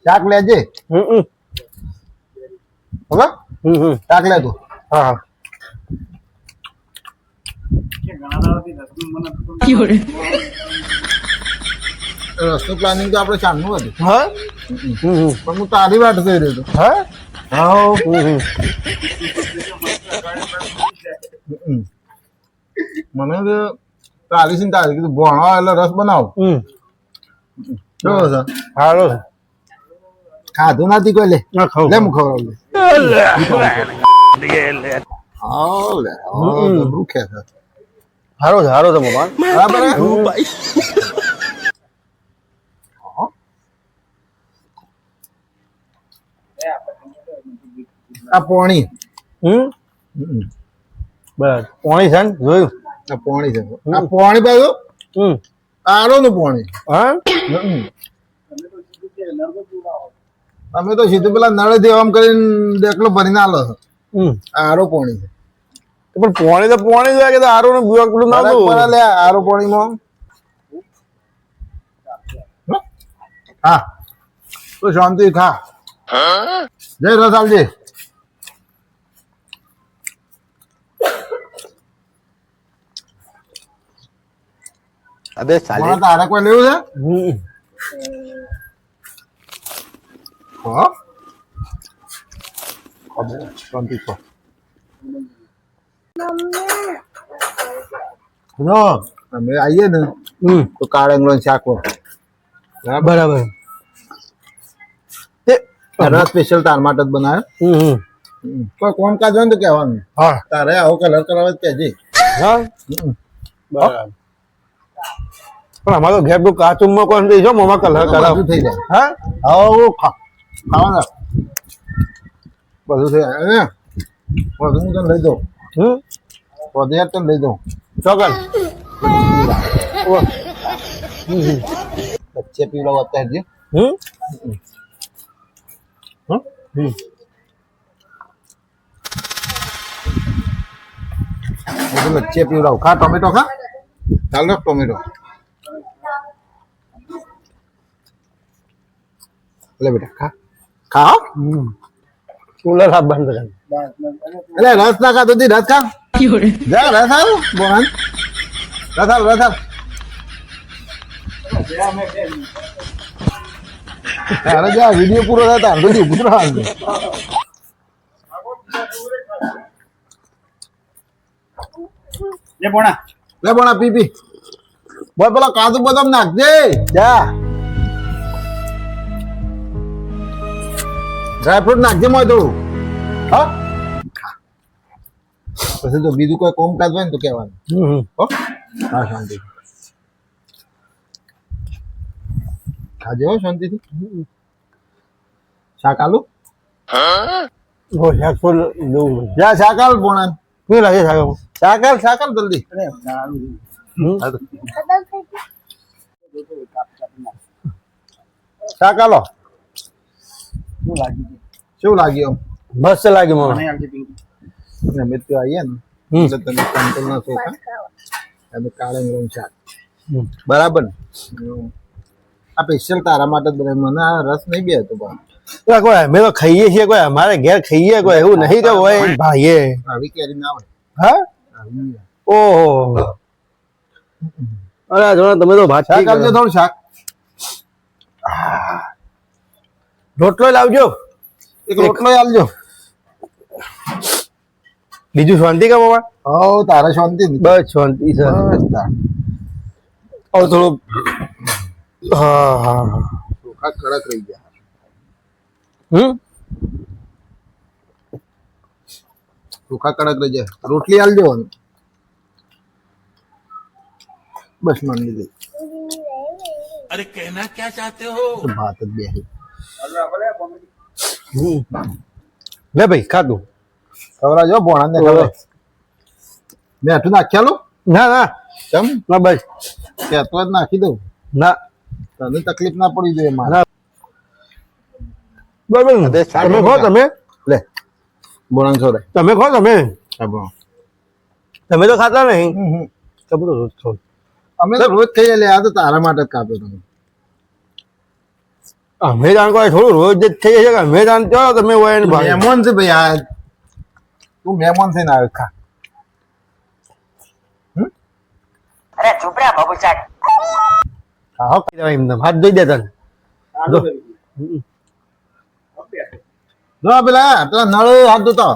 શાક લેજે. ઓકે શાક લે તું. હા રસ્તો પ્લાનિંગ તો આપણે ચાલનું હતું. હા પણ હું તારી વાત કરી રહ્યો હતો. હા હા મને તો તારી છે ને તારી કીધું ભણવા એટલે રસ બનાવો. કેવો છે? સારો છે. ખાધું નથી કોઈ લે. ના ખાવ લે હું ખવડાવું. હા લે જબરું ખેસ છે. સારો છે બાબા. બરાબર હે? આ પોણી. બસ પોણી છે ને જોયું. આ પોણી છે. આ પોણી બાજુ આરો નું પોણી. હા અમે તો સીધું પેલા નળે દેવામ કરીને દેખલો ભરીને આલો છો. આરો પોણી છે. પણ પોણી તો પોણી જ કે આરું ને બુઆ પેલું ના બરાબર લે આરો પોણીમાં. હા તો શાંતિ ખા. જય રસ આવજે. અબે સાલે તારે કોઈ લેવું છે? હા શાંતિ ખો. જો અમે આવીએ ને તો કાળંગલો શાક હોય. બરાબર રસ સ્પેશિયલ તાર માટે જ બનાવ્યો. કોઈ કોમ કાજ હોય ને તો કહેવાનું. હા તારે આવો કલર કરાવે કહેજે. હા બરાબર પણ અમારો ઘેર તો કાચું માં કોણ દઈશો મોમાં કલર કરાવ બધું થઈ જાય. હા આવો ખાવાના બધું થઈ જાય. બધું હું તને લઈ દઉં. બધું યાર તને લઈ દઉં. ચોકન બચ્ચે પીવડાવો અત્યારે જે. બધું બચ્ચે પીવડાવો. ખા ટોમેટો ખા. ચાલો ટોમેટો લે બેટા ખા. ખા કુલર હાફ બંધ કરે એટલે રસ ના ખાતો રસ ખા. જા રસ આવ બોન રસ આવ રસ આવ. તારે જા વિડીયો પૂરો થાય તાર બધું ઉભું રહેવાનું. લે બોણા પી પી. બોલ પેલા કાજુ બદામ નાખજે. જા ડ્રાયફ્રૂટ નાખજે મોય થોડું. હા પછી તો બીજું કોઈ કોમ કાજ હોય ને તો કહેવાનું. હો હા શાંતિ ખાજે હો શાંતિથી. શાક આલુ જા શાક આલ બોણા. શું લાગે શાક આલ જલ્દી. શાક આલો. શું લાગ્યું? મસ્ત લાગે મને અમે તો આવીએ ને એટલે તમે કંટ્રોલ ના ચોખા અમે કાળા શાક બરાબર ને. આ સ્પેશિયલ તારા માટે જ બનાવ્યું. મને આ રસ નહીં બે હતો પણ કોઈ અમે તો ખાઈએ છીએ કોઈ અમારે ઘેર ખાઈએ કોઈ એવું નહીં કે હોય ભાઈએ આવી કેરી ના હોય. હા ઓહો અરે જોડા તમે તો ભાત શાક આવજો થોડું શાક. રોટલો લાવજો એક રોટલો આવજો. બીજું શાંતિ કે બાબા? હો તારે શાંતિ ને? બસ શાંતિ છે. થોડું હા હા ચોખા કડક રહી ગયા. ચોખા કડક રહી જાય. રોટલી આલજો. બસ માન લીધી. अरे कहना क्या चाहते हो? ભાત જ બે લે ભાઈ ખાધું ખવરા જો ભોણા ને ખવરા. મેઠું નાખ્યાલું ના ના કેમ ના બસ કહેતો જ નાખી દઉં. ના તને તકલીફ ના પડી જોઈએ મારે. બરાબર તમે ખો તમે લે ભોણા ખવરાય. તમે ખો તમે તમે તો ખાતા નહીં. તમે તો રોજ ખાવ. અમે તો રોજ ખાઈએ. લે આ તો તારા માટે જ કાપ્યો તમે. અમે જાણ કોઈ થોડું રોજ જ થઈ છે કે અમે જાણ ચાલો તમે હોય ને ભાઈ મહેમાન છે ભાઈ આ તું મહેમાન થઈને આવ્યો ખા અરે ચૂપ રે બાબુ ચાટ હા એમને હાથ ધોઈ દેતા ને જો પેલા નળ હાથ ધોતા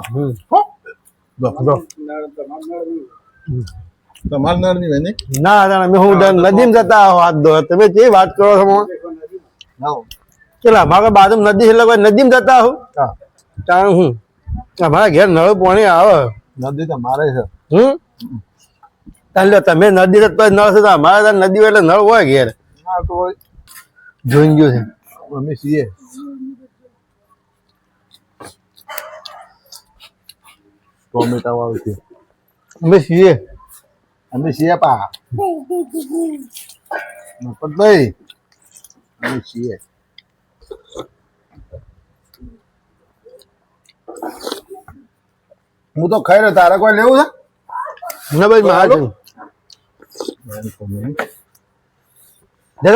તમાર નળ ની ને ના અમે હું નદીમાં જતા હાથ ધો તમે જે વાત કરો છો પેલા અમારા બાજુ નદી એટલે કોઈ નદીમાં જતા હું તાણ હું અમારા ઘેર નળ પાણી આવે નદી તો મારે છે એટલે તમે નદી જતા નળ છે તો અમારે ત્યાં નદી હોય એટલે નળ હોય ઘેર ના તો જોઈ ગયું છે અમે છીએ ટોમેટા વાળું છે અમે છીએ અમે છીએ પા મફતભાઈ અમે છીએ હું તો ખાઈ રહ્યો તારે કોઈ લેવું છે ના ભાઈ મારા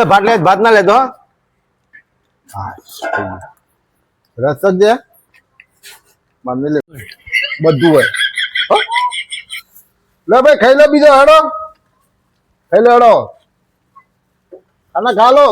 ભાત લે ભાત ના લેતો રસ જ દે મને લે બધું હોય લે ભાઈ ખાઈ લો બીજો હેડો ખાઈ લો હેડો અને ખા લો